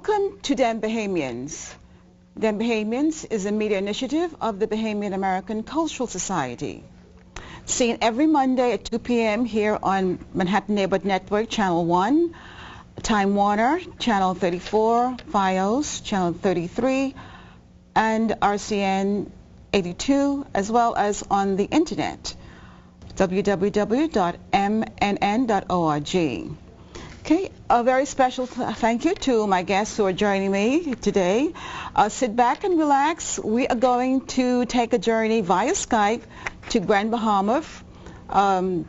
Welcome to Dem Bahamians. Dem Bahamians is a media initiative of the Bahamian American Cultural Society. Seen every Monday at 2 p.m. here on Manhattan Neighborhood Network, Channel 1, Time Warner, Channel 34, FiOS, Channel 33, and RCN 82, as well as on the internet, www.mnn.org. Okay, a very special thank you to my guests who are joining me today. Sit back and relax. We are going to take a journey via Skype to Grand Bahama, the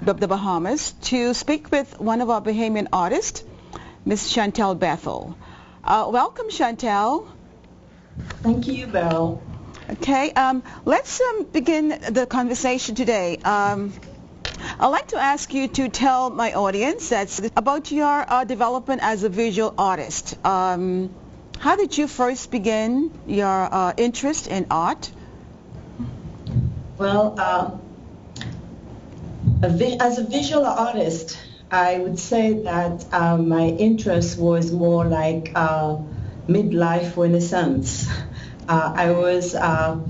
Bahamas, to speak with one of our Bahamian artists, Miss Chantal Bethel. Welcome, Chantal. Thank you, Belle. Okay, let's begin the conversation today. I'd like to ask you to tell my audience about your development as a visual artist. How did you first begin your interest in art? Well, as a visual artist, I would say that my interest was more like midlife renaissance. I was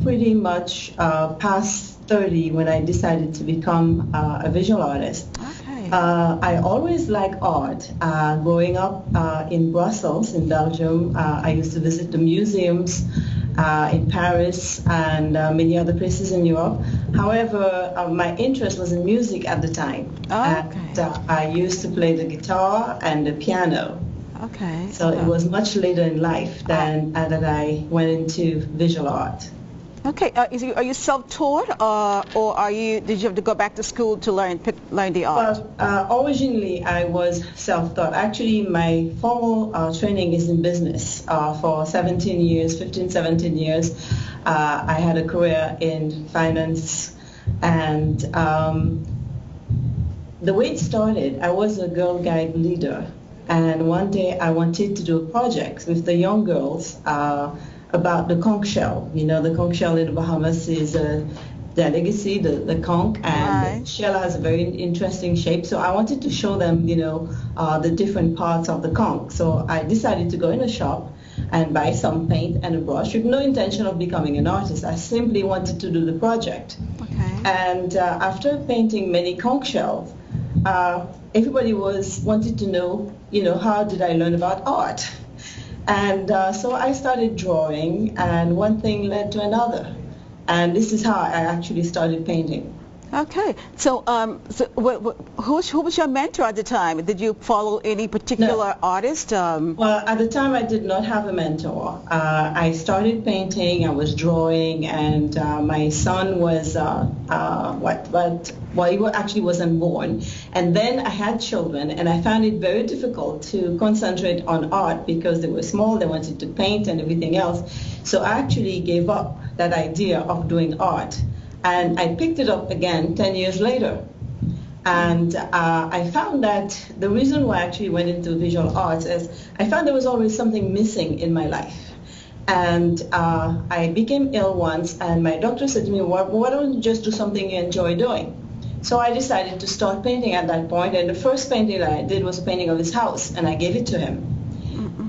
pretty much past 30 when I decided to become a visual artist. Okay. I always liked art. Growing up in Brussels, in Belgium, I used to visit the museums in Paris and many other places in Europe. However, my interest was in music at the time. Okay. And I used to play the guitar and the piano. Okay. So it was much later in life that I went into visual art. Okay. Are you self-taught, or did you have to go back to school to learn the art? Well, originally I was self-taught. Actually, my formal training is in business. For 17 years, 15, 17 years, I had a career in finance, and the way it started, I was a Girl Guide leader, and one day I wanted to do a project with the young girls about the conch shell. You know, the conch shell in the Bahamas is the legacy, the conch, and the shell has a very interesting shape. So I wanted to show them, you know, the different parts of the conch. So I decided to go in a shop and buy some paint and a brush with no intention of becoming an artist. I simply wanted to do the project. Okay. And after painting many conch shells, everybody wanted to know, you know, how did I learn about art? And so I started drawing, and one thing led to another. And this is how I actually started painting. Okay. So, who was your mentor at the time? Did you follow any particular artist? Well, at the time I did not have a mentor. I started painting, I was drawing, and my son was, he actually wasn't born. And then I had children, and I found it very difficult to concentrate on art because they were small, they wanted to paint and everything else. So I actually gave up that idea of doing art. And I picked it up again 10 years later. And I found that the reason why I actually went into visual arts is I found there was always something missing in my life. And I became ill once, and my doctor said to me, why don't you just do something you enjoy doing? So I decided to start painting at that point, and the first painting that I did was a painting of his house, and I gave it to him.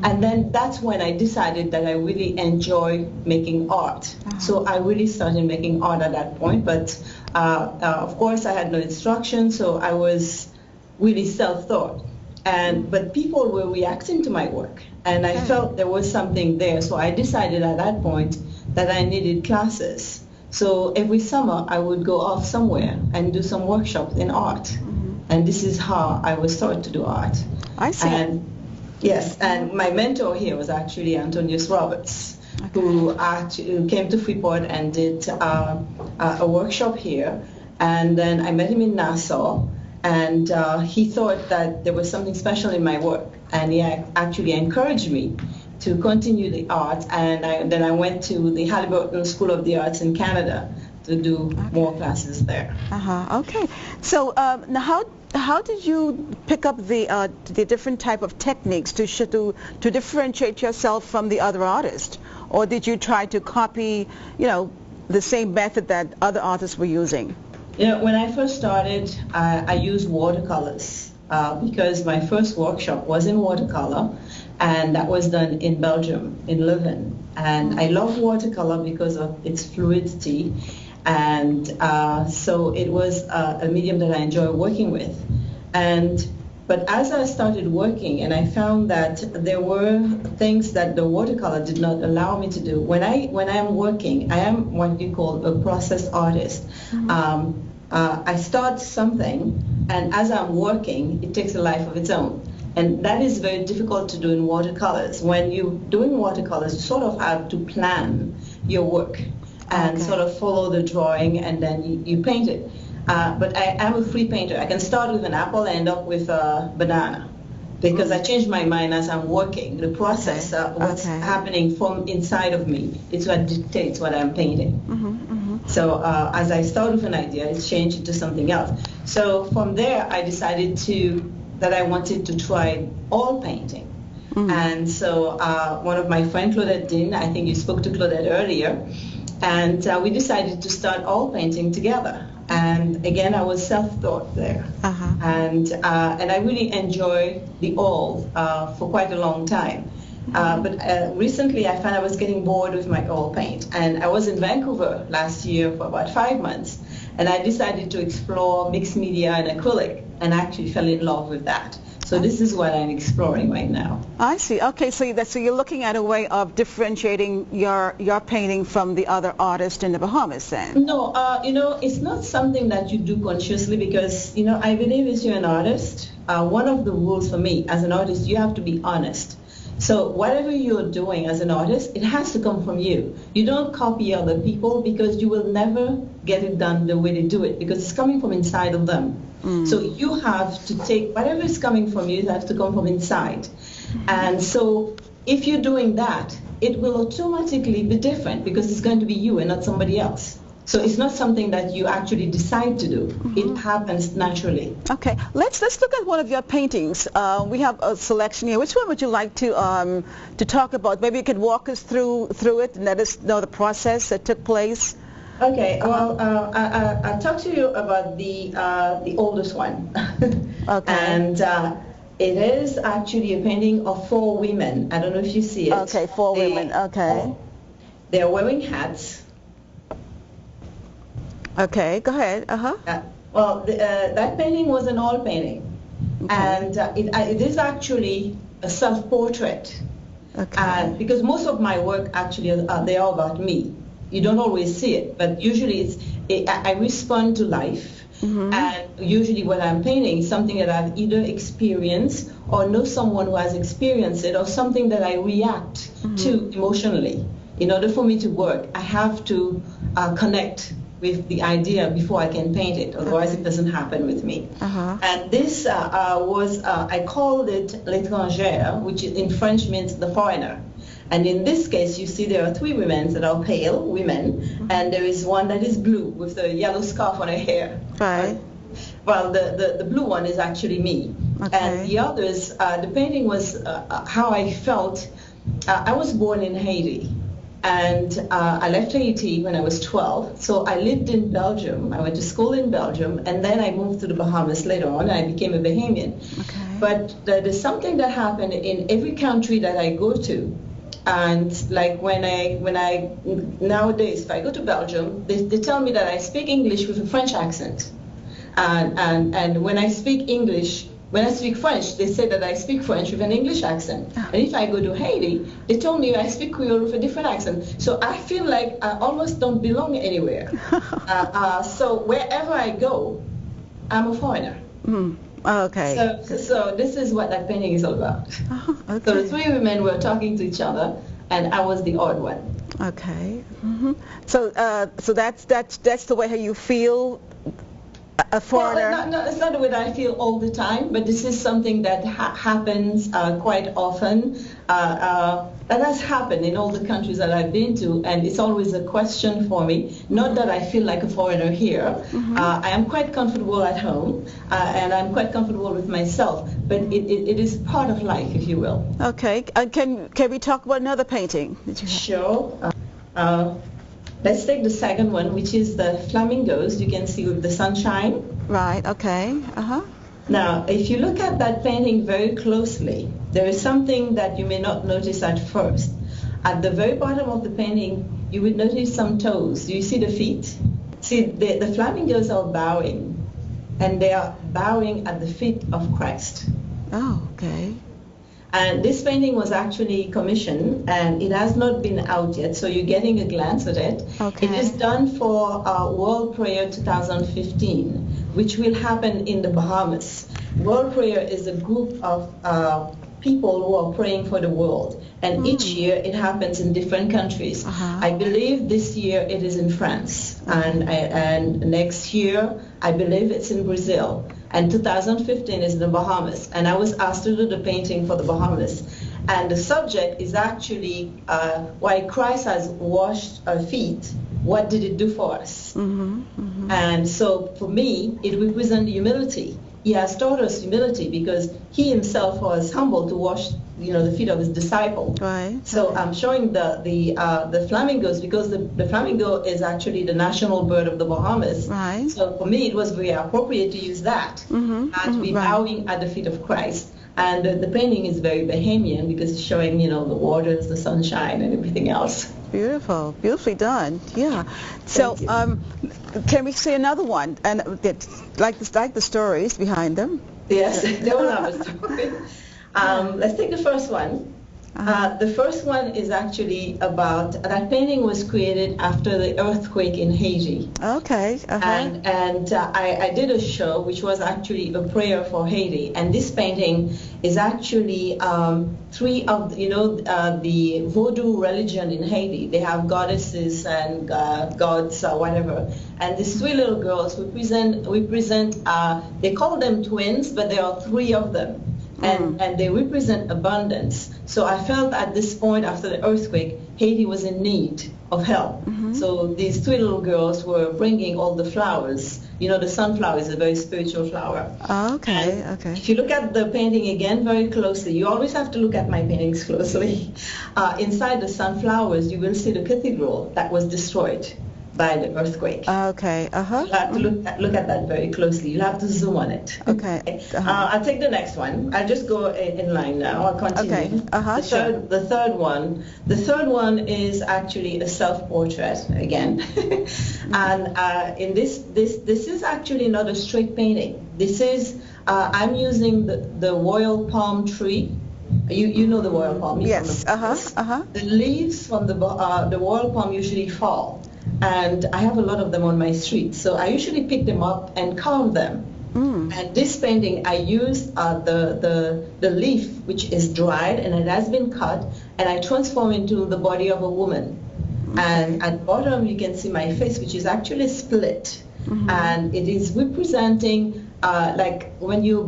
And then that's when I decided that I really enjoy making art. So I really started making art at that point. But of course, I had no instruction, so I was really self-taught. But people were reacting to my work, and I felt there was something there. So I decided at that point that I needed classes. So every summer, I would go off somewhere and do some workshops in art. And this is how I was taught to do art. I see. Yes, and my mentor here was actually Antonius Roberts, who came to Freeport and did a workshop here. And then I met him in Nassau, and he thought that there was something special in my work. And he actually encouraged me to continue the art. And then I went to the Halliburton School of the Arts in Canada to do more classes there. Okay. So now how did you pick up the different type of techniques to differentiate yourself from the other artists? Or did you try to copy, you know, the same method that other artists were using? You know, when I first started, I used watercolors because my first workshop was in watercolor. and that was done in Belgium, in Leuven. And I love watercolor because of its fluidity, and so it was a medium that I enjoy working with. But as I started working, and I found that there were things that the watercolor did not allow me to do. When I am working, I am what you call a process artist. I start something, and as I'm working, it takes a life of its own. And that is very difficult to do in watercolors. When you're doing watercolors, you sort of have to plan your work and sort of follow the drawing, and then you paint it. But I am a free painter. I can start with an apple and end up with a banana, because I change my mind as I'm working. The process, what's happening from inside of me, it's what dictates what I'm painting. So as I start with an idea, it's changed into something else. So from there, I decided that I wanted to try oil painting. And so one of my friends, Claudette Dean, I think you spoke to Claudette earlier, and we decided to start oil painting together. And again, I was self-taught there. And I really enjoy the oil for quite a long time. But recently I found I was getting bored with my oil paint. And I was in Vancouver last year for about 5 months. And I decided to explore mixed media and acrylic, and actually fell in love with that. So this is what I'm exploring right now. I see. Okay, so you're looking at a way of differentiating your painting from the other artists in the Bahamas then? No, it's not something that you do consciously, because, I believe if you're an artist, one of the rules for me as an artist, you have to be honest. So whatever you're doing as an artist, it has to come from you. You don't copy other people, because you will never get it done the way they do it, because it's coming from inside of them. So you have to take whatever is coming from you, it has to come from inside. And so if you're doing that, it will automatically be different, because it's going to be you and not somebody else. So it's not something that you actually decide to do. It happens naturally. Okay, let's look at one of your paintings. We have a selection here. Which one would you like to talk about? Maybe you could walk us through it and let us know the process that took place. Okay, well, I'll talk to you about the oldest one. Okay. And it is actually a painting of 4 women. I don't know if you see it. Okay, 4 women, okay. They're wearing hats. Okay, go ahead. Well, that painting was an oil painting. And it is actually a self-portrait. Okay. Because most of my work actually they are about me. You don't always see it, but usually I respond to life. And usually what I'm painting is something that I've either experienced or know someone who has experienced it, or something that I react to emotionally. In order for me to work, I have to connect with the idea before I can paint it, otherwise it doesn't happen with me. And this I called it l'étrangère, which in French means the foreigner. And in this case, you see there are 3 women that are pale women, and there is one that is blue with a yellow scarf on her hair. Right. Well, the blue one is actually me. Okay. And the others, the painting was how I felt. I was born in Haiti, and I left Haiti when I was 12. So I lived in Belgium. I went to school in Belgium, and then I moved to the Bahamas later on, and I became a Bahamian. Okay. But there's something that happened in every country that I go to. And like when I nowadays, if I go to Belgium, they tell me that I speak English with a French accent. And when I speak English, when I speak French, they say that I speak French with an English accent. And if I go to Haiti, they told me I speak Creole with a different accent. So I feel like I almost don't belong anywhere. So wherever I go, I'm a foreigner. Okay. So this is what that painting is all about. Okay. So the 3 women were talking to each other, and I was the odd one. Okay. So that's the way how you feel, a foreigner? Well, no, it's not the way that I feel all the time, but this is something that happens quite often. That has happened in all the countries that I've been to, and it's always a question for me. Not that I feel like a foreigner here. I am quite comfortable at home, and I'm quite comfortable with myself, but it is part of life, if you will. Okay. Can we talk about another painting that you have? Sure. Let's take the second one, which is the flamingos. You can see with the sunshine. Right. Okay. Now, if you look at that painting very closely, there is something that you may not notice at first. At the very bottom of the painting, you would notice some toes. Do you see the feet? See, the flamingos are bowing, and they are bowing at the feet of Christ. Oh, okay. And this painting was actually commissioned, and it has not been out yet, so you're getting a glance at it. Okay. It is done for World Prayer 2015, which will happen in the Bahamas. World Prayer is a group of people who are praying for the world, and each year it happens in different countries. I believe this year it is in France, and next year I believe it's in Brazil, and 2015 is in the Bahamas. And I was asked to do the painting for the Bahamas, and the subject is actually why Christ has washed our feet. What did it do for us? And so for me, it represents humility. He has taught us humility because he himself was humble to wash, the feet of his disciples. Right. So I'm showing the flamingos because the flamingo is actually the national bird of the Bahamas. Right. So for me, it was very appropriate to use that and be bowing at the feet of Christ. And the painting is very Bahamian because it's showing, the waters, the sunshine, and everything else. Beautiful, beautifully done. Yeah. So, can we see another one? And like the stories behind them. Yes, they all have a story. Let's take the first one. The first one is actually about, that painting was created after the earthquake in Haiti. Okay. And I did a show which was actually a prayer for Haiti. And this painting is actually three of, the voodoo religion in Haiti. They have goddesses and gods or whatever. And these three little girls represent they call them twins, but there are three of them. And they represent abundance. So I felt at this point after the earthquake, Haiti was in need of help. So these three little girls were bringing all the flowers. The sunflower is a very spiritual flower. Okay. If you look at the painting again very closely, you always have to look at my paintings closely. Inside the sunflowers, you will see the cathedral that was destroyed by the earthquake. Okay. You have to look at that very closely. You'll have to zoom on it. Okay. I'll take the next one. I'll just go in line now. I'll continue. Okay. The third one. The third one is actually a self-portrait again. And in this is actually not a straight painting. This is I'm using the royal palm tree. You know the royal palm. Yes. The leaves from the royal palm usually fall. And I have a lot of them on my street, so I usually pick them up and carve them. And this painting, I used the leaf, which is dried and it has been cut, and I transform into the body of a woman. And at the bottom, you can see my face, which is actually split, and it is representing like when you're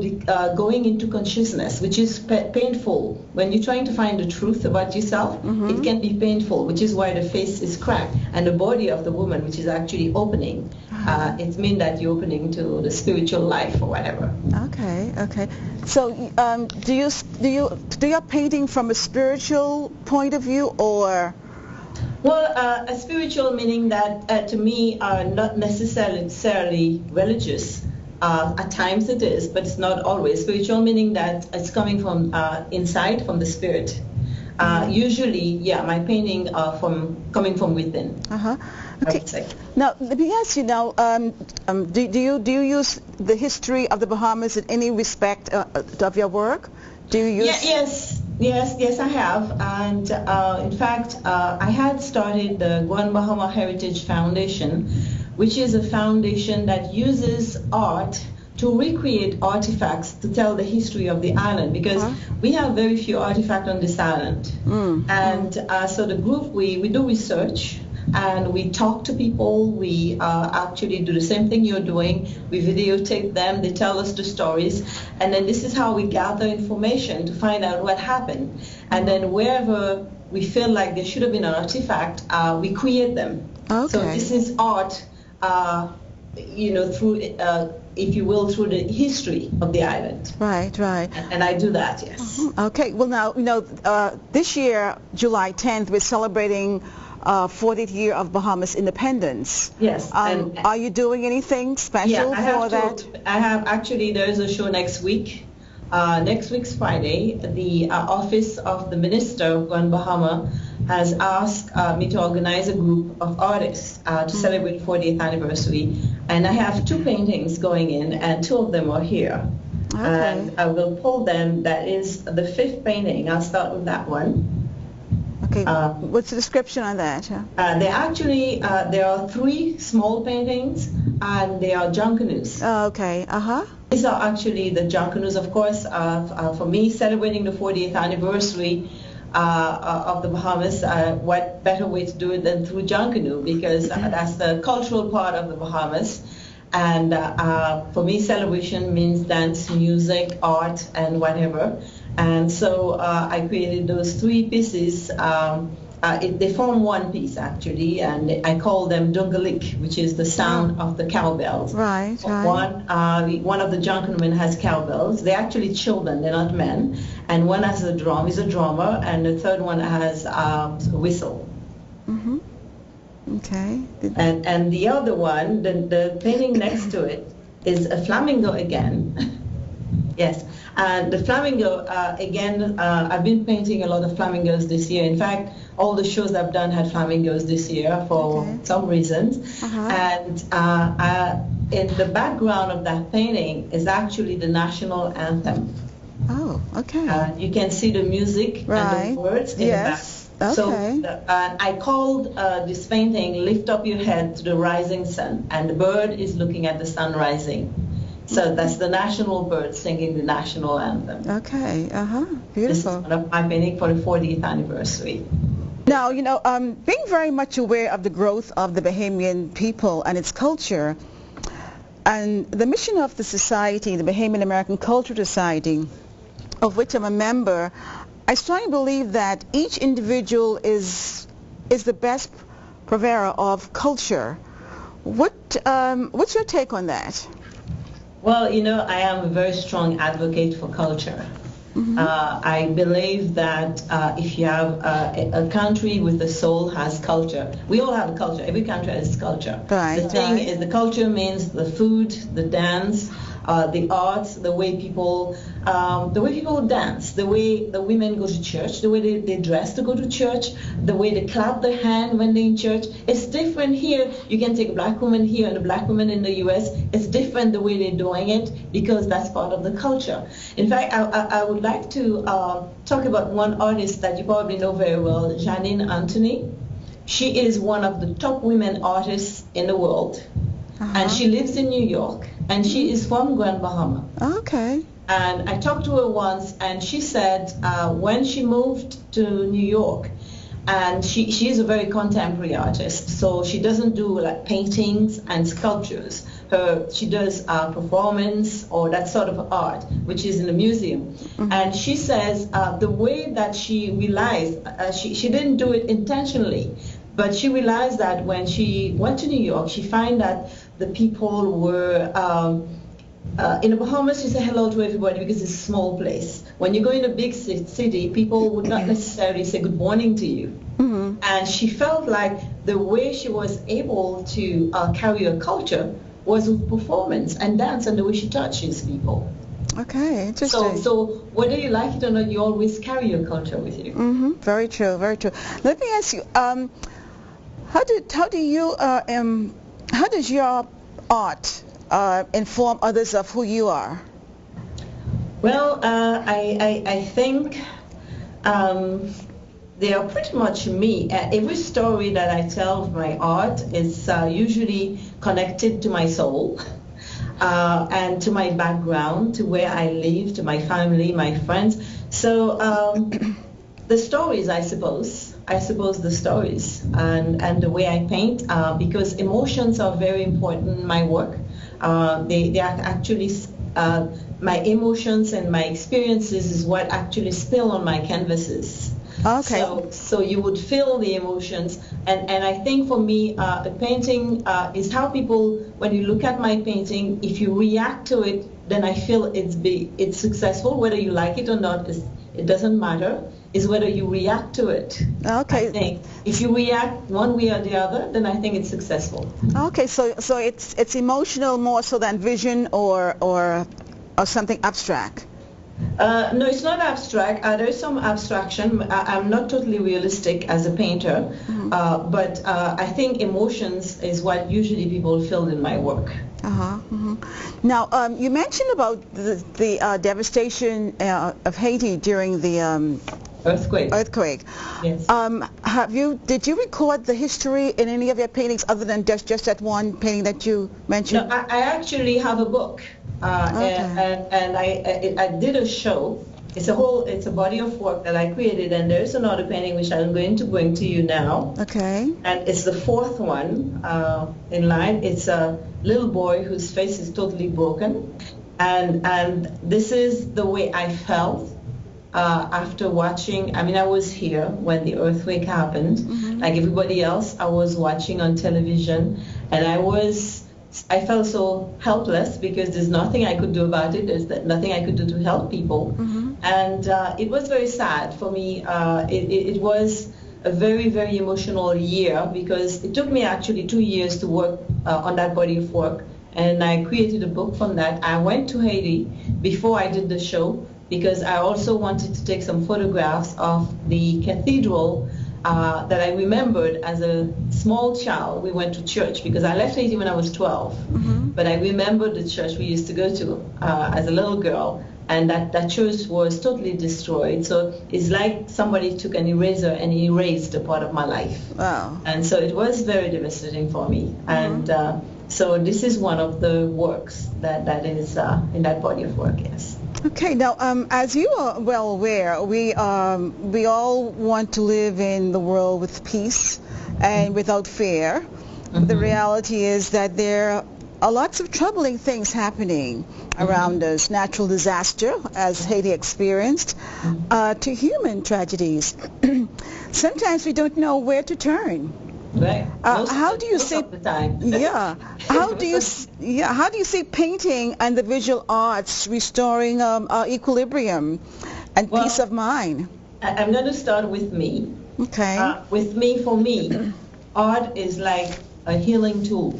going into consciousness, which is painful. When you're trying to find the truth about yourself, it can be painful, which is why the face is cracked, and the body of the woman, which is actually opening. It means that you're opening to the spiritual life or whatever. Okay. So, do you do your painting from a spiritual point of view, or? Well, a spiritual meaning that to me are not necessarily religious. At times it is, but it's not always. Spiritual meaning that it's coming from inside, from the spirit. Usually, my painting are coming from within. Okay. Now, let me ask you now, do you use the history of the Bahamas in any respect of your work? Do you use... Yes, I have. And in fact, I had started the Guan Bahama Heritage Foundation, which is a foundation that uses art to recreate artifacts to tell the history of the island, because we have very few artifacts on this island. And so the group, we do research, and we talk to people. We actually do the same thing you're doing. We videotape them. They tell us the stories. And then this is how we gather information to find out what happened. And then wherever we feel like there should have been an artifact, we create them. So this is art, through, if you will, through the history of the island. Right. And I do that, yes. Okay. Well, now, this year, July 10th, we're celebrating 40th year of Bahamas independence. Yes. Are you doing anything special for that? I have actually, there is a show next week. Next week's Friday, the Office of the Minister of Bahama has asked me to organize a group of artists to celebrate 40th anniversary. And I have 2 paintings going in, and 2 of them are here. Okay. And I will pull them. That is the 5th painting. I'll start with that one. Okay. What's the description on that? There are 3 small paintings, and they are junkanus. Oh, okay. These are actually the junkanus, of course, for me, celebrating the 40th anniversary of the Bahamas. What better way to do it than through junkanu, because that's the cultural part of the Bahamas. And for me, celebration means dance, music, art, and whatever. And so I created those 3 pieces. They form one piece, actually, and I call them dungalik, which is the sound of the cowbells. Right. One of the junkanmen has cowbells. They're actually children, they're not men. And one has a drum, he's a drummer, and the third one has a whistle. Mm-hmm. Okay. And the other one, the painting next to it, is a flamingo again. Yes. And the flamingo, again, I've been painting a lot of flamingos this year. In fact, all the shows I've done had flamingos this year for some reasons. And in the background of that painting is actually the national anthem. Oh, okay. You can see the music and the words in the back. Okay. So I called this painting, Lift Up Your Head to the Rising Sun, and the bird is looking at the sun rising. So that's the national bird singing the national anthem. Okay, beautiful. This is one of my painting for the 40th anniversary. Now, being very much aware of the growth of the Bahamian people and its culture, and the mission of the society, the Bahamian American Cultural Society, of which I'm a member, I strongly believe that each individual is the best purveyor of culture. What's your take on that? Well, I am a very strong advocate for culture. I believe that if you have a country with a soul has culture. We all have a culture. Every country has culture. The thing is, the culture means the food, the dance, the arts, the way people dance, the way the women go to church, the way they dress to go to church, the way they clap their hand when they're in church. It's different here. You can take a black woman here and a black woman in the U.S. It's different the way they're doing it, because that's part of the culture. In fact, I would like to talk about one artist that you probably know very well, Janine Anthony. She is one of the top women artists in the world, and she lives in New York, and she is from Grand Bahama. Okay. And I talked to her once, and she said when she moved to New York, and she is a very contemporary artist, so she doesn't do like paintings and sculptures. She does performance or that sort of art, which is in a museum. And she says the way that she realized, she didn't do it intentionally, but she realized that when she went to New York, she found that the people were in the Bahamas, you say hello to everybody because it's a small place. When you go in a big city, people would not necessarily say good morning to you. And she felt like the way she was able to carry her culture was with performance and dance and the way she touches people. Okay, interesting. So whether you like it or not, you always carry your culture with you. Very true, very true. Let me ask you, how does your art inform others of who you are? Well, I think they are pretty much me. Every story that I tell of my art is usually connected to my soul and to my background, to where I live, to my family, my friends. So the stories, I suppose the stories and the way I paint, because emotions are very important in my work. They are actually, my emotions and my experiences is what actually spill on my canvases. Okay. So you would feel the emotions, and I think for me, a painting is how people, when you look at my painting, if you react to it, then I feel it's successful. Whether you like it or not, it doesn't matter. is whether you react to it. Okay. I think if you react one way or the other, then I think it's successful. Okay, so it's emotional more so than vision or something abstract. No, it's not abstract. There is some abstraction. I'm not totally realistic as a painter, but I think emotions is what usually people feel in my work. Now, you mentioned about the devastation of Haiti during the Earthquake. Yes. Did you record the history in any of your paintings other than just that one painting that you mentioned? No, I actually have a book, and I did a show. It's a body of work that I created, and there's another painting which I'm going to bring to you now. Okay. And it's the fourth one in line. It's a little boy whose face is totally broken, and this is the way I felt after watching. I mean, I was here when the earthquake happened. Like everybody else, I was watching on television, and I felt so helpless because there's nothing I could do about it. There's nothing I could do to help people. And it was very sad for me. It was a very, very emotional year because it took me actually 2 years to work on that body of work. And I created a book from that. I went to Haiti before I did the show because I also wanted to take some photographs of the cathedral that I remembered as a small child. We went to church because I left Haiti when I was 12, but I remember the church we used to go to as a little girl, and that church was totally destroyed. So it's like somebody took an eraser and erased a part of my life. Wow. And so it was very devastating for me. And so this is one of the works that is in that body of work, yes. Okay, now as you are well aware, we all want to live in the world with peace and without fear. The reality is that there are lots of troubling things happening around us, natural disaster, as Haiti experienced, to human tragedies. Sometimes we don't know where to turn. Right. How do you see? How do you see painting and the visual arts restoring equilibrium and peace of mind? I'm going to start with me. Okay. For me, art is like a healing tool,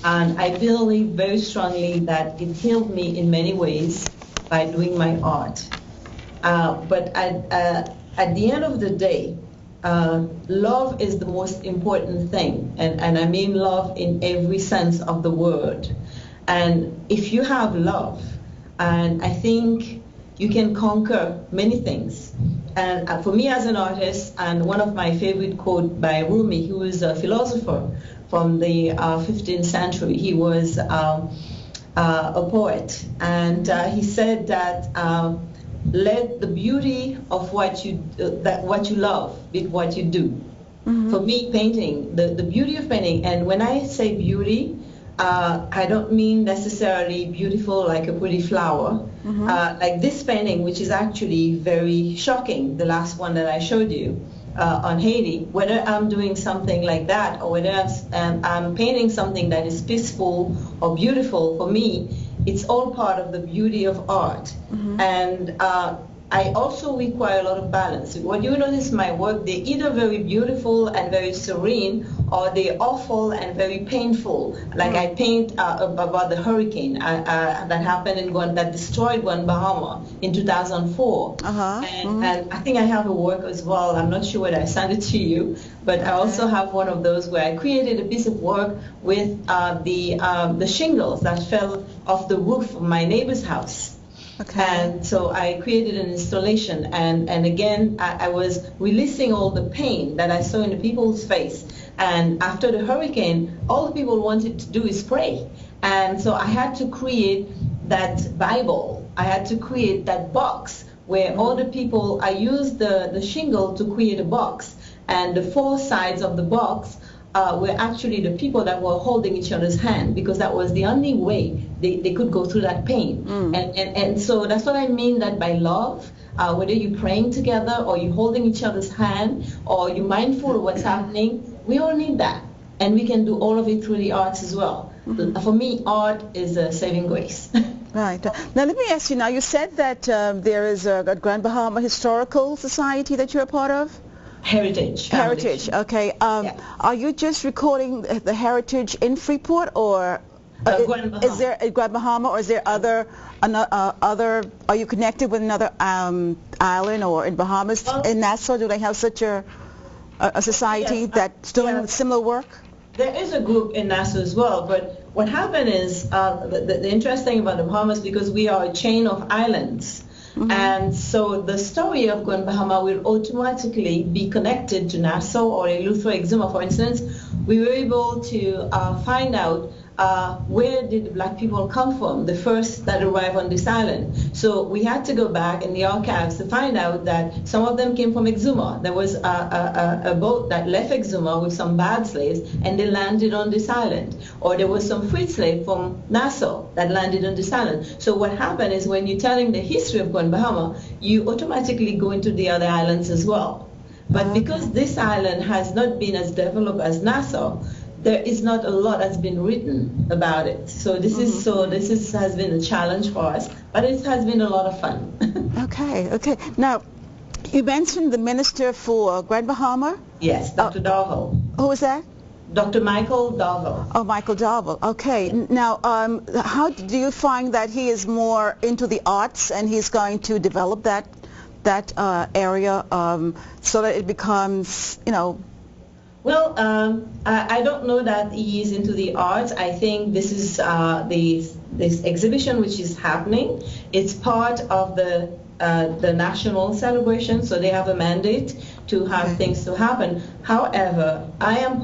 and I believe very strongly that it healed me in many ways by doing my art. But at the end of the day, love is the most important thing, and I mean love in every sense of the word. And if you have love, and I think you can conquer many things. And for me as an artist, and one of my favorite quotes by Rumi, who was a philosopher from the 15th century, he was a poet, and he said that let the beauty of what you love be what you do. For me, painting, the beauty of painting, and when I say beauty, I don't mean necessarily beautiful like a pretty flower. Like this painting, which is actually very shocking, the last one that I showed you on Haiti, whether I'm doing something like that or whether I'm painting something that is peaceful or beautiful, for me, it's all part of the beauty of art. And I also require a lot of balance. When you notice my work, they're either very beautiful and very serene, or they're awful and very painful. Like I paint about the hurricane that happened that destroyed one Bahama in 2004. And I think I have a work as well. I'm not sure whether I sent it to you, but I also have one of those where I created a piece of work with the shingles that fell off the roof of my neighbor's house. And so I created an installation, and again I was releasing all the pain that I saw in the people's face. And after the hurricane, all the people wanted to do is pray. And so I had to create that Bible. I had to create that box where all the people, I used the shingle to create a box, and the four sides of the box were actually the people that were holding each other's hand, because that was the only way they could go through that pain. And so that's what I mean, that by love, whether you're praying together or you're holding each other's hand or you're mindful of what's happening, we all need that. And we can do all of it through the arts as well. For me, art is a saving grace. Right. Now let me ask you. Now you said that there is a Grand Bahama Historical Society that you're a part of. Heritage. Heritage. Okay. Yeah. Are you just recording the heritage in Freeport, or is there a Grand Bahama, or is there other? Are you connected with another island or in Bahamas? Well, in Nassau, do they have such a society yes, that's doing similar work? There is a group in Nassau as well, but what happened is the interesting about the Bahamas, because we are a chain of islands, and so the story of Grand Bahama will automatically be connected to Nassau or Eleuthera Exuma. For instance, we were able to find out where did the black people come from, the first that arrived on this island. So we had to go back in the archives to find out that some of them came from Exuma. There was a boat that left Exuma with some bad slaves, and they landed on this island. Or there was some free slave from Nassau that landed on this island. So what happened is, when you're telling the history of Grand Bahama, you automatically go into the other islands as well. But because this island has not been as developed as Nassau, there is not a lot that's been written about it. So this has been a challenge for us, but it has been a lot of fun. Okay. Now, you mentioned the minister for Grand Bahama? Yes, Dr. Darville. Who was that? Dr. Michael Darville. Oh, Michael Darville. Okay. Yeah. Now, how do you find that he is more into the arts, and he's going to develop that area so that it becomes, Well, I don't know that he is into the arts. I think this is this exhibition which is happening. It's part of the national celebration, so they have a mandate to have things to happen. However, I am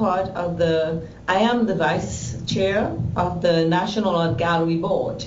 the vice chair of the National Art Gallery Board.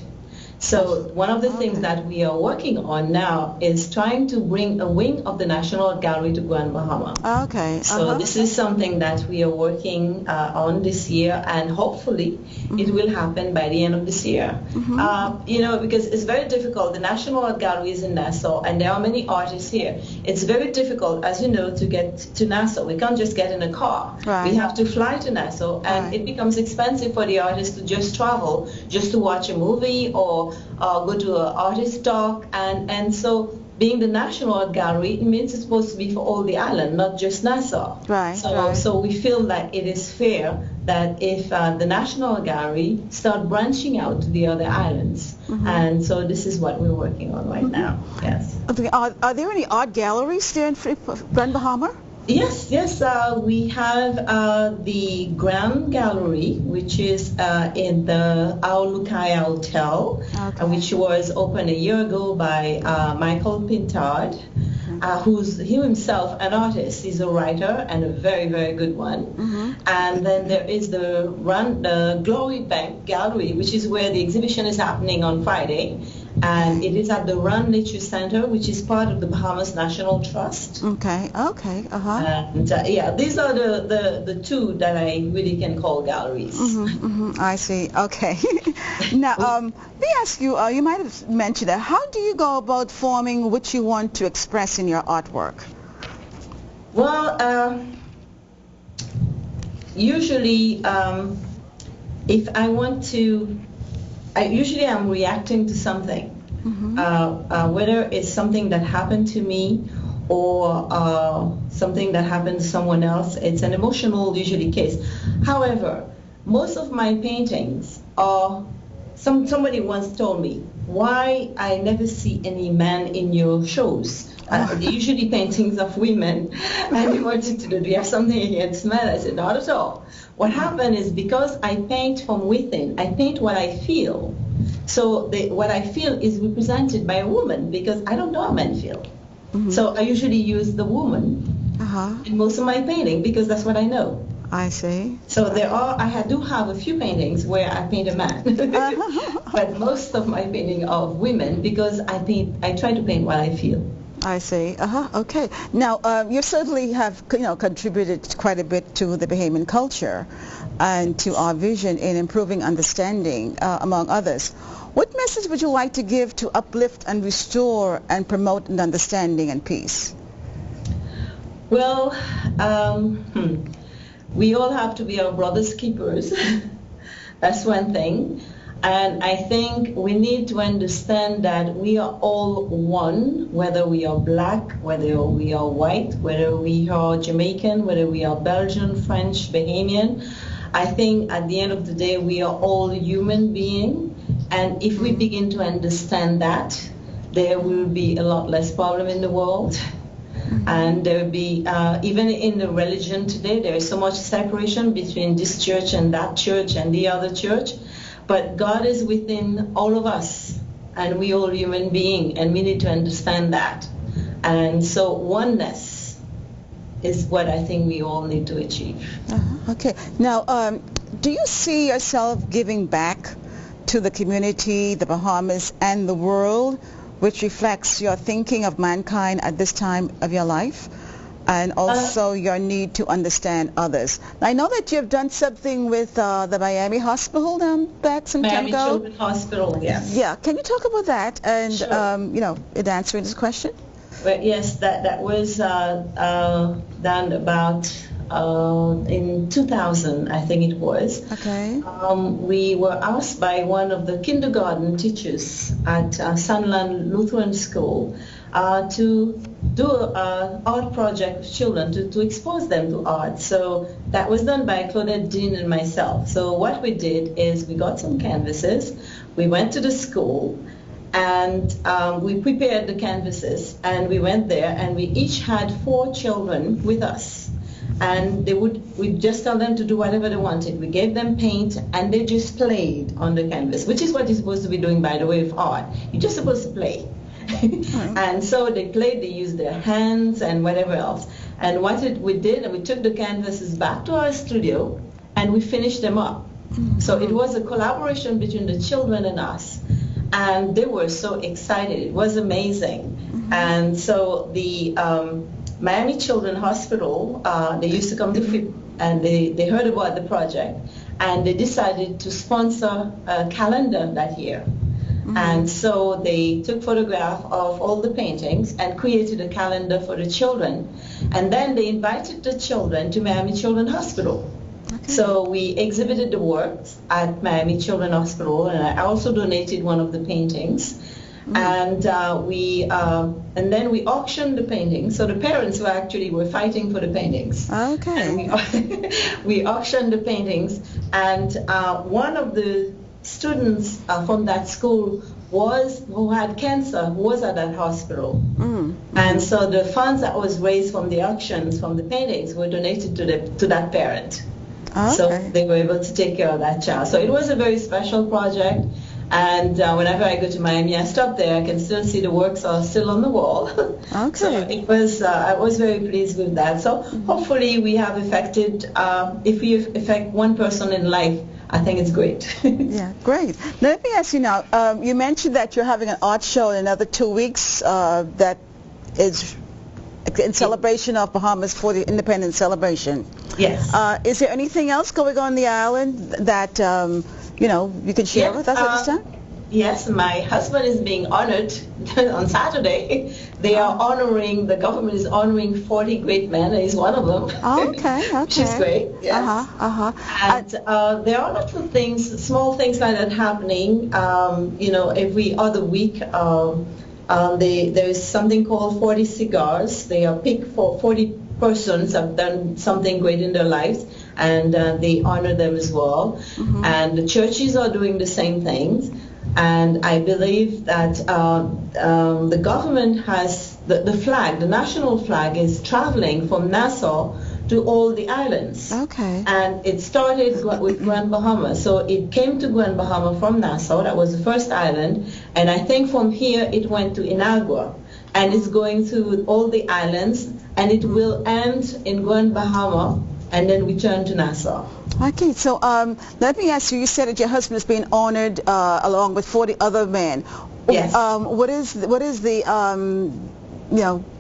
So one of the things that we are working on now is trying to bring a wing of the National Art Gallery to Grand Bahama. Okay. So this is something that we are working on this year, and hopefully it will happen by the end of this year. Because it's very difficult. The National Art Gallery is in Nassau, and there are many artists here. It's very difficult, as you know, to get to Nassau. We can't just get in a car. Right. We have to fly to Nassau, and it becomes expensive for the artists to just travel, just to watch a movie or go to an artist talk, and so being the National Art Gallery, it means it's supposed to be for all the island, not just Nassau. Right. So we feel that it is fair that if the National Art Gallery start branching out to the other islands, and so this is what we're working on right now. Yes. Are there any art galleries there in Grand Bahama? Yes. We have the Grand Gallery, which is in the Aulukaya Hotel, which was opened a year ago by Michael Pintard, who's himself an artist. He's a writer, and a very, very good one. And then there is the Glory Bank Gallery, which is where the exhibition is happening on Friday. And it is at the Run Nature Center, which is part of the Bahamas National Trust. Okay. And these are the two that I really can call galleries. I see. Okay. Now, let me ask you, you might have mentioned that. How do you go about forming what you want to express in your artwork? Well, usually, if I want to, usually I'm reacting to something, whether it's something that happened to me or something that happened to someone else. It's an emotional usually case. However, most of my paintings are, somebody once told me, why I never see any man in your shows. Usually paintings of women, and he wanted to do you have something against men? I said, not at all. What happened is, because I paint from within, I paint what I feel. So what I feel is represented by a woman, because I don't know how men feel. So I usually use the woman in most of my painting, because that's what I know. I see. So I do have a few paintings where I paint a man, but most of my painting are of women, because I try to paint what I feel. I see. Okay. Now, you certainly have, contributed quite a bit to the Bahamian culture and to our vision in improving understanding, among others. What message would you like to give to uplift and restore and promote an understanding and peace? Well, we all have to be our brother's keepers. That's one thing. And I think we need to understand that we are all one, whether we are black, whether we are white, whether we are Jamaican, whether we are Belgian, French, Bahamian. I think at the end of the day, we are all human beings. And if we begin to understand that, there will be a lot less problem in the world. And there will be, even in the religion today, there is so much separation between this church and that church and the other church. But God is within all of us, and we all human beings, and we need to understand that. And so oneness is what I think we all need to achieve. Okay. Now, do you see yourself giving back to the community, the Bahamas, and the world, which reflects your thinking of mankind at this time of your life, and also your need to understand others? I know that you've done something with the Miami Hospital back some time ago. Miami Children's Hospital, yes. Yeah, can you talk about that and, Sure. in answering this question? Well, yes, that was done about in 2000, I think it was. Okay. We were asked by one of the kindergarten teachers at Chanall Lutheran School to do an art project with children, to expose them to art. So that was done by Claudette Dean and myself. So what we did is we got some canvases, we went to the school, and we prepared the canvases, and we went there, and we each had 4 children with us. And we just tell them to do whatever they wanted. We gave them paint, and they just played on the canvas, which is what you're supposed to be doing, by the way, with art. You're just supposed to play. And so they played, they used their hands and whatever else. And we did, and we took the canvases back to our studio, and we finished them up. So it was a collaboration between the children and us. And they were so excited. It was amazing. And so the Miami Children's Hospital, they used to come to FIP, and they heard about the project, and they decided to sponsor a calendar that year. And so they took photographs of all the paintings and created a calendar for the children. And then they invited the children to Miami Children's Hospital. Okay. So we exhibited the works at Miami Children's Hospital, and I also donated one of the paintings. And then we auctioned the paintings. So the parents were fighting for the paintings. Okay. And we auctioned the paintings, and one of the students from that school who had cancer was at that hospital. And so the funds that was raised from the auctions, from the paintings, were donated to that parent. Okay. So they were able to take care of that child. So it was a very special project. And whenever I go to Miami, I stop there. I can still see the works are still on the wall. Okay. So it was. I was very pleased with that. So hopefully we have affected. If we affect one person in life, I think it's great. Yeah, great. Now, let me ask you now. You mentioned that you're having an art show in another 2 weeks. That is in celebration of Bahamas 40th Independence celebration. Yes. Is there anything else going on the island that you can share with us at this time? Yes, my husband is being honored on Saturday. The government is honoring 40 great men, and he's one of them. Okay. Which is great. Yes. And there are lots of things, small things like that happening. Every other week, there is something called 40 cigars. They are picked for 40 persons have done something great in their lives, and they honor them as well. And the churches are doing the same things. And I believe that the government has the flag, the national flag, is traveling from Nassau to all the islands. Okay. And it started with Grand Bahama. So it came to Grand Bahama from Nassau. That was the first island. And I think from here it went to Inagua. And it's going through all the islands. And it will end in Grand Bahama and then return to Nassau. Okay, so let me ask you, you said that your husband is being honored along with 40 other men. Yes. What is the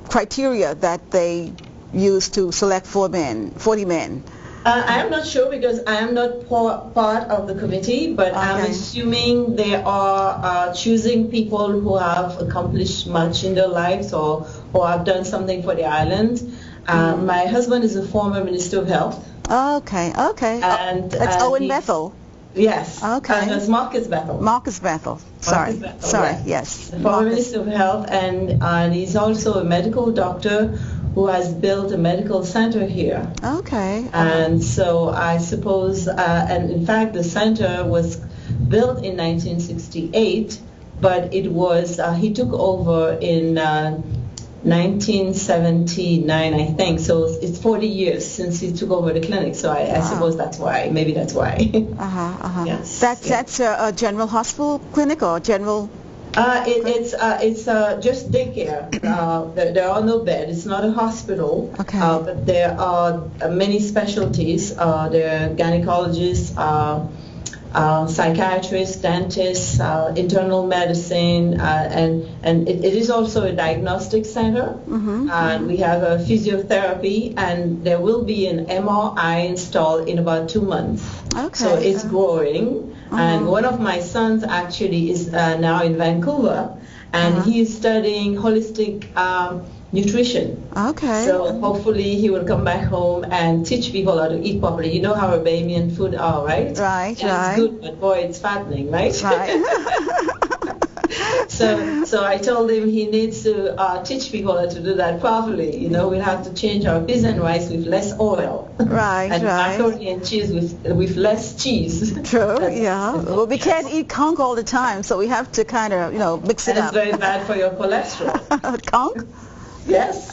criteria that they use to select 40 men? I am not sure because I am not part of the committee, but I'm assuming they are choosing people who have accomplished much in their lives or have done something for the island. My husband is a former Minister of Health. Okay. And that's Owen Bethel. Yes. Okay. It's Marcus Bethel. Marcus Bethel. Sorry. Marcus Bethel, Sorry. yes. Yes. The former Minister of Health, and he's also a medical doctor who has built a medical center here. Okay. And so I suppose, and in fact, the center was built in 1968, but it was, he took over in 1979, I think. So it's 40 years since he took over the clinic. So I suppose that's why. Maybe that's why. Yes. That's a general hospital clinic or general? It's just daycare. There are no beds. It's not a hospital. Okay. But there are many specialties. There are gynecologists, psychiatrists, dentists, internal medicine, and it is also a diagnostic center. And we have a physiotherapy, and there will be an MRI installed in about 2 months. Okay. So it's growing. And one of my sons actually is now in Vancouver, and he is studying holistic nutrition. Okay. So hopefully he will come back home and teach people how to eat properly. You know how Bahamian food are, right? Right, and right. It's good, but boy, it's fattening, right? Right. So I told him he needs to teach people how to do that properly. You know, we'll have to change our peas and rice with less oil. Right, and right. macaroni and cheese with less cheese. True, yeah. Well, we can't eat conch all the time, so we have to kind of, mix it And up. it's very bad for your cholesterol. Conch? Yes.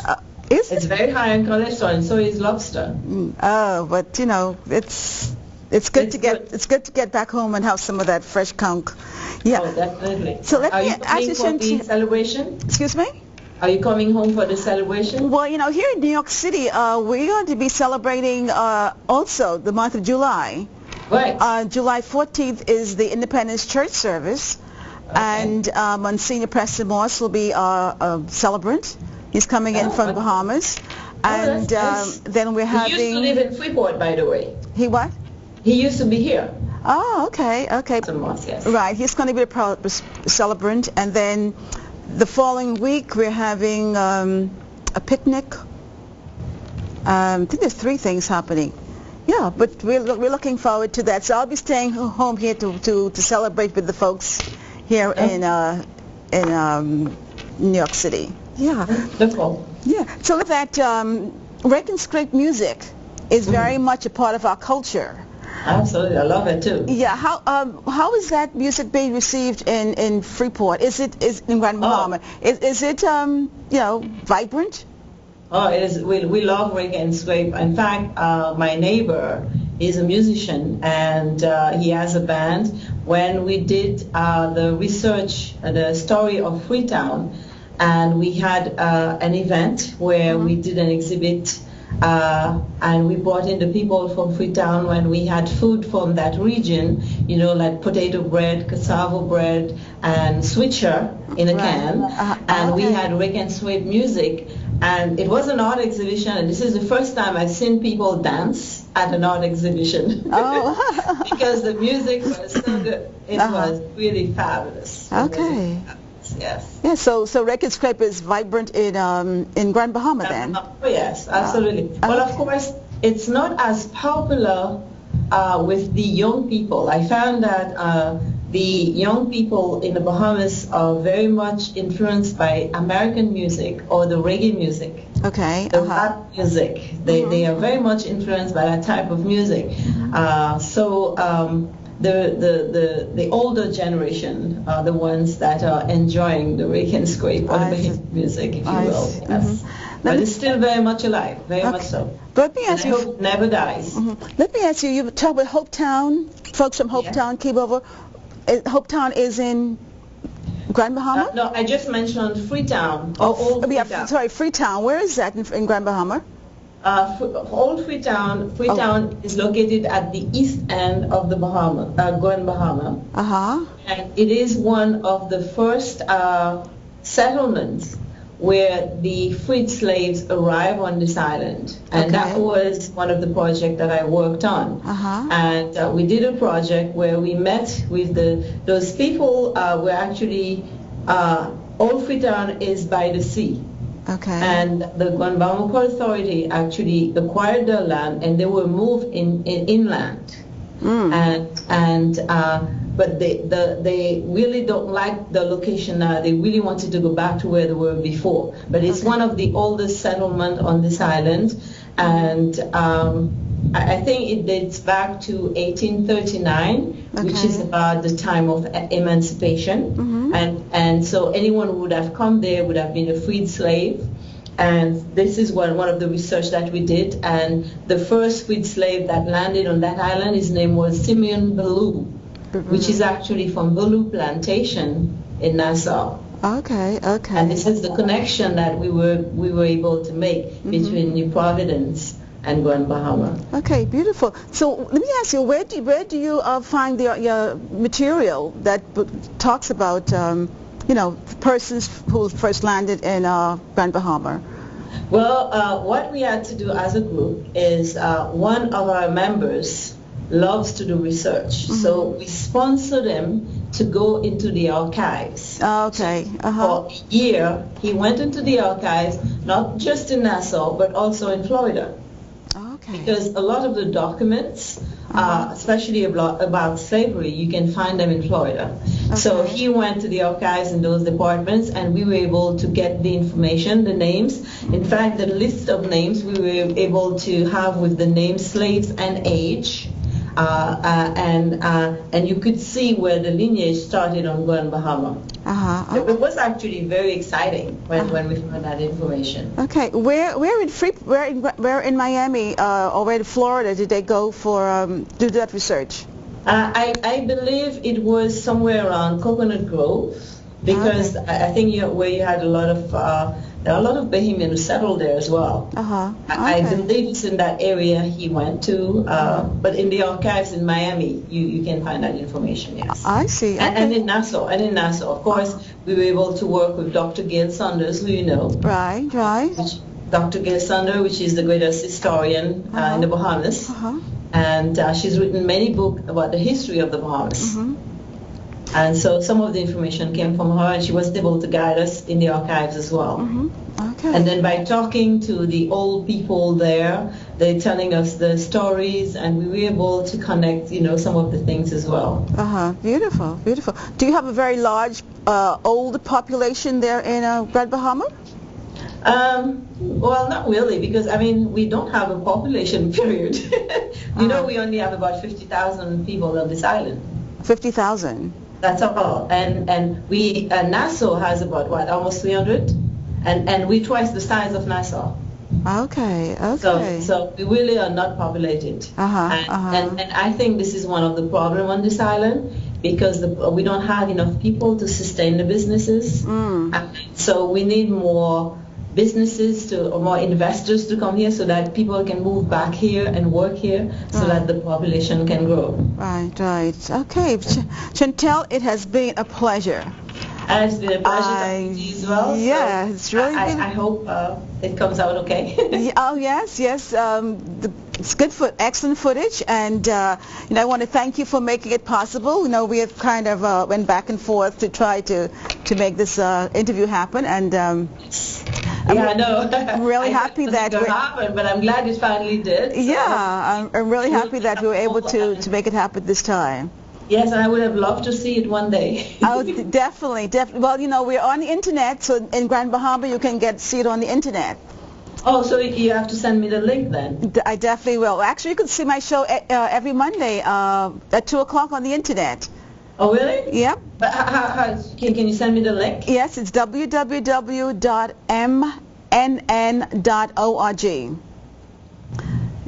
It's very high in cholesterol, and so is lobster. But it's good to get back home and have some of that fresh conch. Yeah. Oh, definitely. So let me ask you, for the celebration? Excuse me? Are you coming home for the celebration? Well, here in New York City, we're going to be celebrating also the month of July. Right. July 14th is the Independence Church service, and Monsignor Preston Morse will be our celebrant. He's coming in from the Bahamas. And nice. Then we're having... He used to live in Freeport, by the way. He what? He used to be here. Oh, okay. Yes. Right, he's going to be a celebrant. And then the following week we're having a picnic. I think there's 3 things happening. Yeah, but we're looking forward to that. So I'll be staying home here to celebrate with the folks here in New York City. Yeah. Wonderful. Yeah. So with that, rake and scrape music is very much a part of our culture. Absolutely, I love it too. Yeah. How is that music being received in Freeport? Is in Grand Bahama? Is it vibrant? Oh, it is. We love rake and scrape. In fact, my neighbor is a musician, and he has a band. When we did the research, the story of Freetown, and we had an event where we did an exhibit, and we brought in the people from Freetown when we had food from that region, like potato bread, cassava bread, and switcher in a can, and we had rake and scrape music. And it was an art exhibition, and this is the first time I've seen people dance at an art exhibition. Oh. Because the music was so good. It was really fabulous. Okay. Yes. Yeah, so rake and scrape is vibrant in Grand Bahama then? Oh, yes, absolutely. Well, of course, it's not as popular with the young people. I found that the young people in the Bahamas are very much influenced by American music or the reggae music. Okay. The rap music. They are very much influenced by that type of music. The older generation are the ones that are enjoying the rake and scrape or the Bahamian music, if you will. Yes. But it's still very much alive, very much so. Let me ask you. I hope it never dies. Let me ask you, you talk about Hopetown, folks from Hopetown came over. Hopetown is in Grand Bahama? No, I just mentioned Freetown. Sorry, Freetown. Where is that in Grand Bahama? Old Freetown. Freetown is located at the east end of the Grand Bahama. And it is one of the first settlements where the freed slaves arrived on this island. And that was one of the projects that I worked on. And we did a project where we met with those people were actually, Old Freetown is by the sea. And the Grand Bahama Port Authority actually acquired their land, and they were moved inland. But they really don't like the location now. They really wanted to go back to where they were before. But it's one of the oldest settlements on this island, and I think it dates back to 1839, which is about the time of emancipation. And so anyone who would have come there would have been a freed slave. And this is one of the research that we did. And the first freed slave that landed on that island, his name was Simeon Ballou, which is actually from Ballou Plantation in Nassau. Okay. And this is the connection that we were able to make between New Providence and Grand Bahama. Okay, beautiful. So let me ask you, where do you find your material that talks about persons who first landed in Grand Bahama? Well, what we had to do as a group is one of our members loves to do research, so we sponsor them to go into the archives. Okay. For a year, he went into the archives, not just in Nassau, but also in Florida. Okay. Because a lot of the documents, especially about slavery, you can find them in Florida. Okay. So he went to the archives in those departments, and we were able to get the information, the names. In fact, the list of names we were able to have with the name, slaves, and age. And you could see where the lineage started on Grand Bahama. It was actually very exciting when we found that information. Okay, where in Miami or where in Florida did they go for do that research? I believe it was somewhere around Coconut Grove, because I think where you had a lot of there are a lot of Bahamians who settled there as well. I believe it's in that area he went to, but in the archives in Miami, you can find that information, yes. I see. Okay. And in Nassau, of course, we were able to work with Dr. Gail Saunders, who you know. Right. Dr. Gail Saunders, which is the greatest historian in the Bahamas. And she's written many books about the history of the Bahamas. And so some of the information came from her, and she was able to guide us in the archives as well. Okay. And then by talking to the old people there, they're telling us the stories, and we were able to connect, some of the things as well. Beautiful. Do you have a very large old population there in Grand Bahama? Well, not really, because we don't have a population period. We only have about 50,000 people on this island. 50,000. That's all. And we Nassau has about almost 300, and we're twice the size of Nassau. Okay. So we really are not populated. And I think this is one of the problems on this island, because we don't have enough people to sustain the businesses. So we need more businesses or more investors to come here, so that people can move back here and work here, so that the population can grow. Right. Okay. Chantal, it has been a pleasure. And it's been a pleasure talking to you as well. Yeah, so it's really been... I hope it comes out okay. Yes. It's good excellent footage, and I want to thank you for making it possible. We have kind of went back and forth to try to make this interview happen, and I know. I'm really happy that it happened, but I'm glad it finally did. So. Yeah, I'm really happy that we were able to make it happen this time. Yes, and I would have loved to see it one day. Oh, definitely. Well, we're on the internet, so in Grand Bahama you can see it on the internet. Oh, so you have to send me the link then? I definitely will. Actually, you can see my show every Monday at 2 o'clock on the internet. Oh, really? Yep. But can you send me the link? Yes, it's www.mnn.org.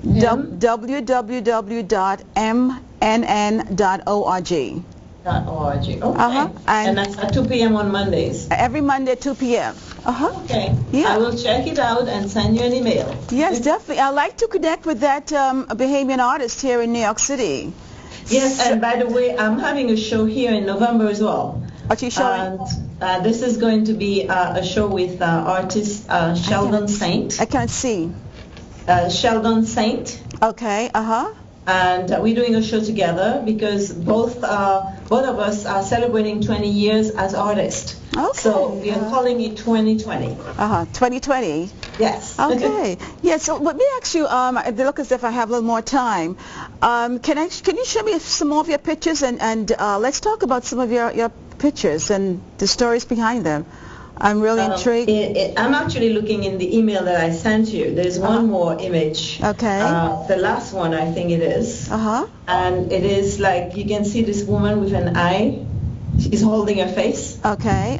www.mnn.org. Okay. And that's at 2 p.m. on Mondays? Every Monday at 2 p.m. Okay. Yeah. I will check it out and send you an email. Yes, definitely. I'd like to connect with that Bahamian artist here in New York City. Yes, and by the way, I'm having a show here in November as well. What are you showing? This is going to be a show with artist Sheldon Saint. I can't see. Sheldon Saint. Okay, And we're doing a show together because both of us are celebrating 20 years as artists. Okay. So we are calling it 2020. 2020? Yes. Okay. Yeah, so let me ask you, it looks as if I have a little more time. Can you show me some more of your pictures, and let's talk about some of your pictures and the stories behind them. I'm really intrigued. I'm actually looking in the email that I sent you. There's one more image. Okay. The last one, I think it is. And it is like, you can see this woman with an eye. She's holding her face. Okay.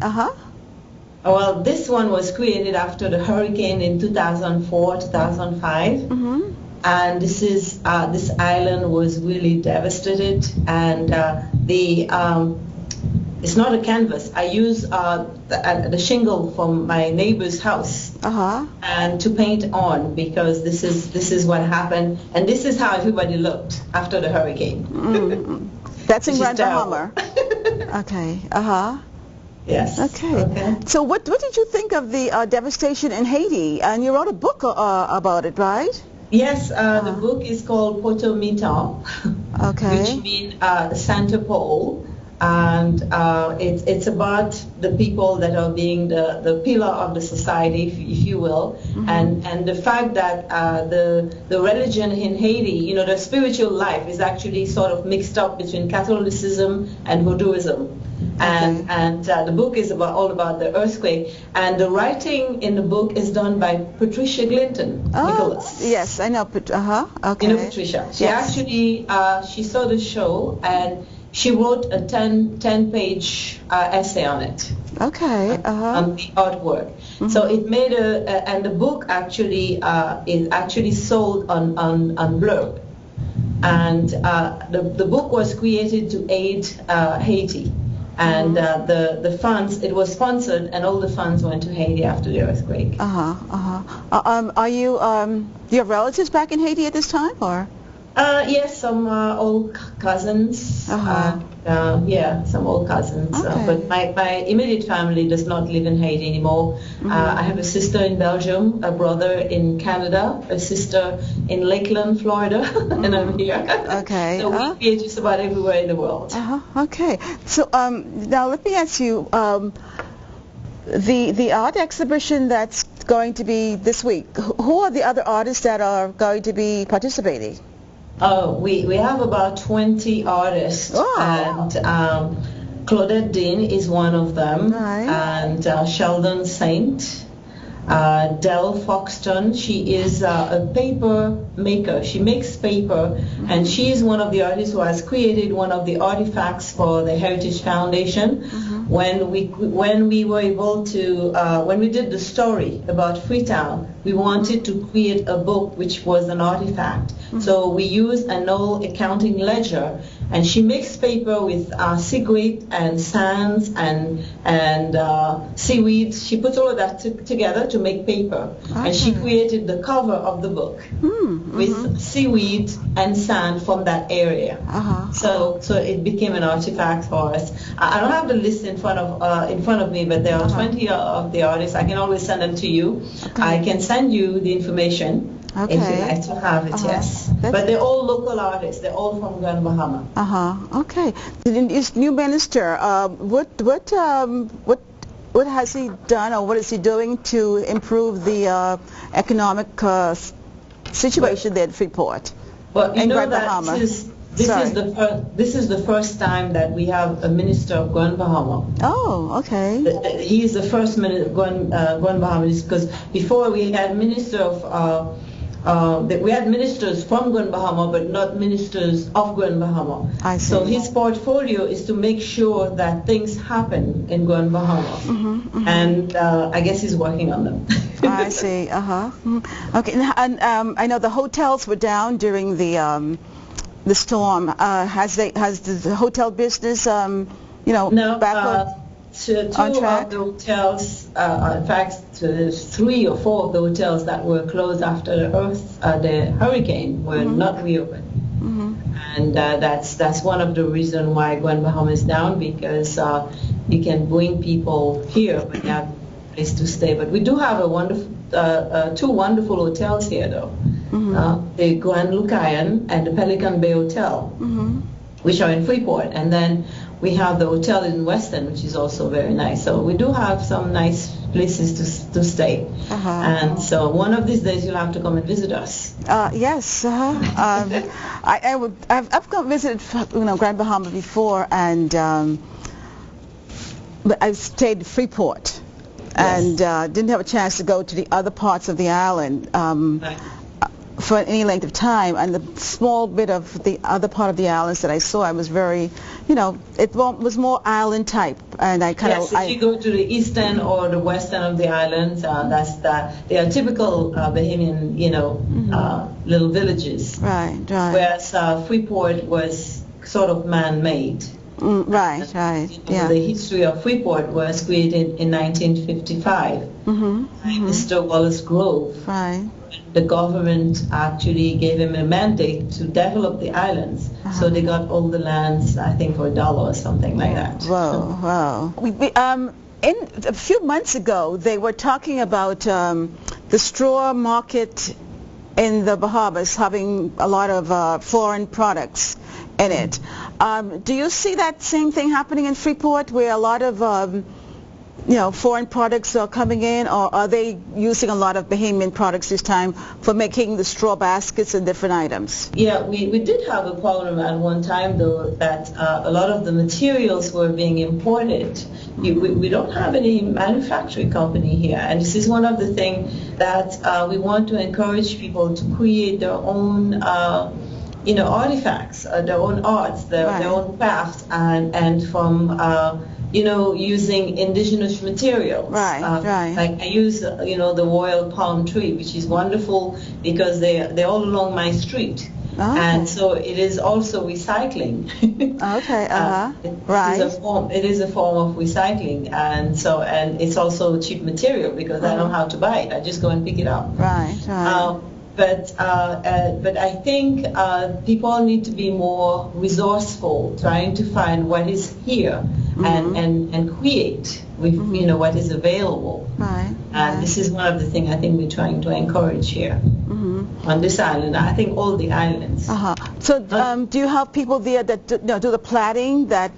Well, this one was created after the hurricane in 2004, 2005. And this island was really devastated, and it's not a canvas. I use the shingle from my neighbor's house and to paint on, because this is what happened, and this is how everybody looked after the hurricane. That's in Grand Bahama. Okay. Yes. Okay. So what did you think of the devastation in Haiti? And you wrote a book about it, right? Yes, the book is called Potomitan, which means Santa Paul, and it's about the people that are being the pillar of the society, if you will, and the fact that the religion in Haiti, the spiritual life is actually sort of mixed up between Catholicism and Voodooism. And the book is all about the earthquake, and the writing in the book is done by Patricia Glinton Nicholas. Yes, I know. Okay. You know Patricia. She actually she saw the show, and she wrote a 10-page essay on it. Okay. On the artwork. So it made and the book actually is actually sold on Blurb, and the book was created to aid Haiti. And the funds, it was sponsored, and all the funds went to Haiti after the earthquake. Are you, do you have relatives back in Haiti at this time, or? Yes, some old cousins. Yeah, some old cousins. But my immediate family does not live in Haiti anymore. I have a sister in Belgium, a brother in Canada, a sister in Lakeland, Florida, and I'm here. Okay. So we create just about everywhere in the world. Okay. So now let me ask you, the art exhibition that's going to be this week, who are the other artists that are going to be participating? We have about 20 artists, and Claudette Dean is one of them, and Sheldon Saint, Dell Foxton. She is a paper maker. She makes paper, and she is one of the artists who has created one of the artifacts for the Heritage Foundation. When we were able to, when we did the story about Freetown, we wanted to create a book which was an artifact. So we used an old accounting ledger, and she makes paper with cigarette and sands and seaweed. She puts all of that together to make paper, and she created the cover of the book with seaweed and sand from that area. So it became an artifact for us. I don't have the list in front of me, but there are 20 of the artists. I can always send them to you. I can send you the information. If you like to have it, yes. But they're all local artists. They're all from Grand Bahama. Okay. This new minister, what has he done, or what is he doing to improve the economic situation there at Freeport? Well, you know that this is the first time that we have a minister of Grand Bahama. Oh, okay. He is the first minister of Grand Bahama, because before we had minister of we had ministers from Grand Bahama, but not ministers of Grand Bahama. I see. So his portfolio is to make sure that things happen in Grand Bahama, and I guess he's working on them. I see. Okay, and I know the hotels were down during the storm. Has the hotel business, back two of the hotels, in fact, three or four of the hotels that were closed after the hurricane were not reopened. And that's one of the reasons why Grand Bahama is down, because you can bring people here, but they have a place to stay. But we do have two wonderful hotels here, though. The Grand Lucayan and the Pelican Bay Hotel, which are in Freeport. And then we have the hotel in Weston, which is also very nice. So we do have some nice places to stay. And so one of these days you'll have to come and visit us. Yes. I've visited Grand Bahama before, and but I stayed in Freeport. Yes. And didn't have a chance to go to the other parts of the island for any length of time. And the small bit of the other part of the islands that I saw, I was very, it was more island type. And I kind of... Yes, if you go to the eastern or the western of the islands, they are typical Bahamian, little villages. Right, right. Whereas Freeport was sort of man-made. Right. Yeah. The history of Freeport was created in 1955 by Mr. Wallace Grove. Right. The government actually gave him a mandate to develop the islands, so they got all the lands, I think, for $1 or something like that. Wow. A few months ago, they were talking about the straw market in the Bahamas having a lot of foreign products in it. Do you see that same thing happening in Freeport, where a lot of foreign products are coming in, or are they using a lot of Bahamian products this time for making the straw baskets and different items? Yeah, we did have a problem at one time, though, that a lot of the materials were being imported. We don't have any manufacturing company here, and this is one of the things that we want to encourage people to create their own artifacts, their own arts, their own crafts, and from using indigenous materials. Right. Like I use the royal palm tree, which is wonderful because they're all along my street. And so it is also recycling. Okay. It is a form of recycling, and it's also cheap material because I know how to buy it. I just go and pick it up. Right. But I think people need to be more resourceful, trying to find what is here and create with what is available. Right. And this is one of the things I think we're trying to encourage here on this island. I think all the islands. So do you have people there that do the plaiting that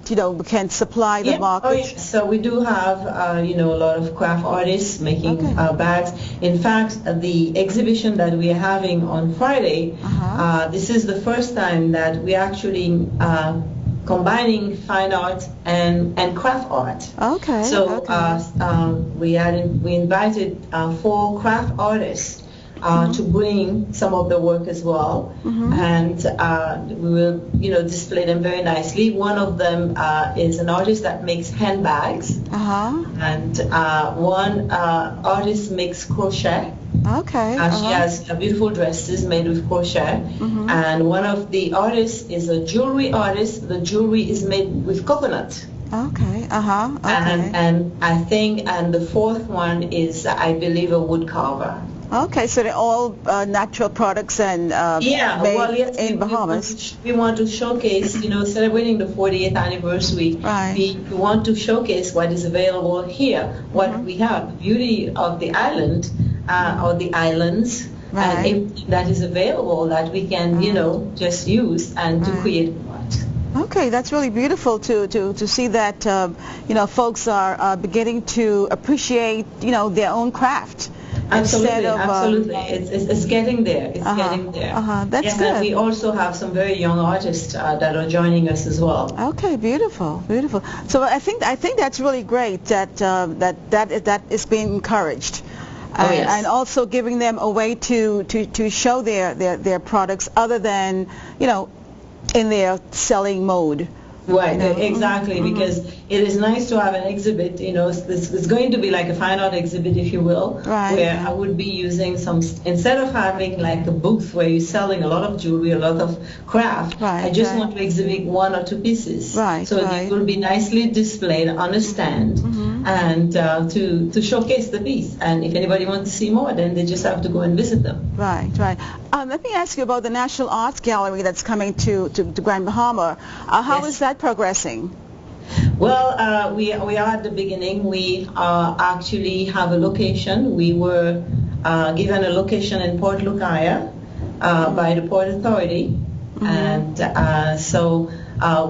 can supply the market? Oh, yeah. So we do have a lot of craft artists making bags. In fact, the exhibition that we are having on Friday, this is the first time that we actually combining fine art and craft art. Okay. So we invited 4 craft artists to bring some of the work as well, and we will display them very nicely. One of them is an artist that makes handbags, and one artist makes crochet. Okay. She has beautiful dresses made with crochet, and one of the artists is a jewelry artist. The jewelry is made with coconut. Okay. And I think, and the fourth one is, I believe, a wood carver. Okay, so they're all natural products and made in Bahamas. We want to showcase, celebrating the 40th anniversary. Right. We want to showcase what is available here, what we have, the beauty of the island or the islands, and everything that is available that we can, just use and to create art. Okay, that's really beautiful to see that folks are beginning to appreciate their own craft. Absolutely. It's getting there. It's getting there. That's good. And we also have some very young artists that are joining us as well. Okay, beautiful. So I think that's really great that is being encouraged. And also giving them a way to show their products other than in their selling mode. Right, exactly, because it is nice to have an exhibit, it's going to be like a fine art exhibit, if you will, where I would be using instead of having like a booth where you're selling a lot of jewelry, a lot of craft, I just want to exhibit 1 or 2 pieces. So it will be nicely displayed on a stand and to showcase the piece. And if anybody wants to see more, then they just have to go and visit them. Right. Let me ask you about the National Arts Gallery that's coming to Grand Bahama. How is that progressing? Well, we are at the beginning. We actually have a location. We were given a location in Port Lucaya by the Port Authority, and so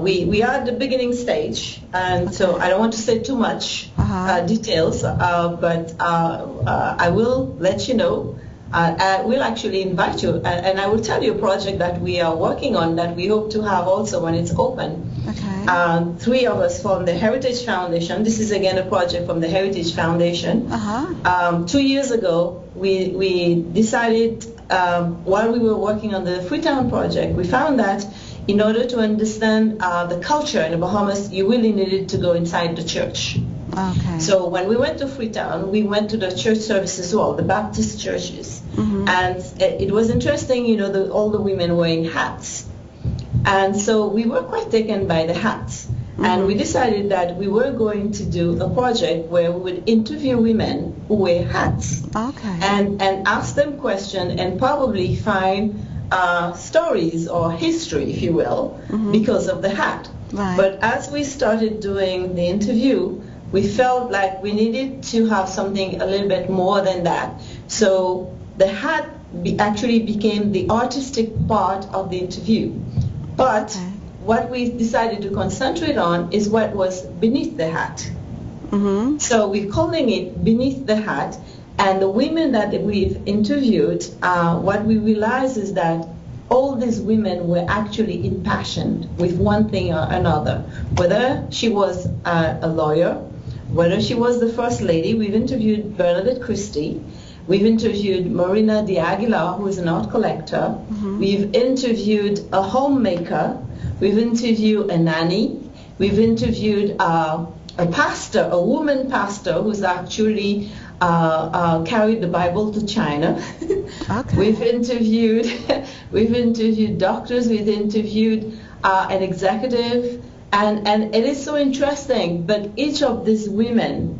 we are at the beginning stage, and so I don't want to say too much details, but I will let you know. I will actually invite you, and I will tell you a project that we are working on that we hope to have also when it's open. Okay. 3 of us from the Heritage Foundation. This is again a project from the Heritage Foundation. 2 years ago, we decided, while we were working on the Freetown project, we found that in order to understand the culture in the Bahamas, you really needed to go inside the church. Okay. So when we went to Freetown, we went to the church services as well, the Baptist churches. And it was interesting, you know, all the women wearing hats. And so we were quite taken by the hats. And we decided that we were going to do a project where we would interview women who wear hats. Okay. And ask them questions and probably find stories or history, if you will, because of the hat. Right. But as we started doing the interview, we felt like we needed to have something a little bit more than that. So the hat actually became the artistic part of the interview. But what we decided to concentrate on is what was beneath the hat. So we're calling it Beneath the Hat. And the women that we've interviewed, what we realized is that all these women were actually impassioned with one thing or another. Whether she was a lawyer, whether she was the First Lady. We've interviewed Bernadette Christie. We've interviewed Marina de Aguilar, who is an art collector. We've interviewed a homemaker. We've interviewed a nanny. We've interviewed a pastor, a woman pastor, who's actually carried the Bible to China. Okay. We've interviewed doctors. We've interviewed an executive, and it is so interesting. But each of these women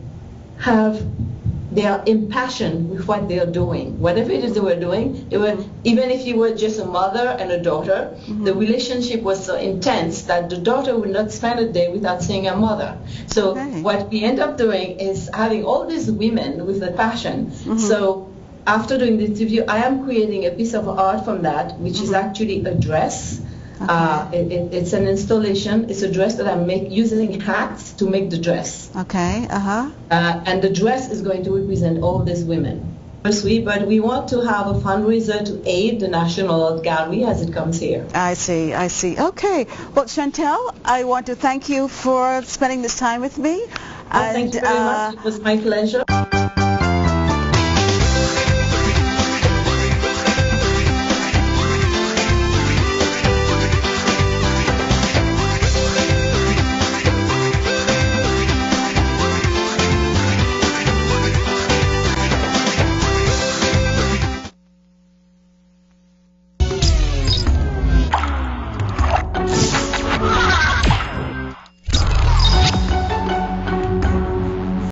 they are impassioned with what they are doing. Whatever it is they were doing, even if you were just a mother and a daughter, the relationship was so intense that the daughter would not spend a day without seeing her mother. So what we end up doing is having all these women with the passion. So after doing the interview, I am creating a piece of art from that, which is actually a dress. It's an installation. It's a dress that I'm using hats to make the dress. Okay. And the dress is going to represent all these women. But we want to have a fundraiser to aid the National Art Gallery as it comes here. I see. Okay. Well, Chantal, I want to thank you for spending this time with me. Thank you very much. It was my pleasure.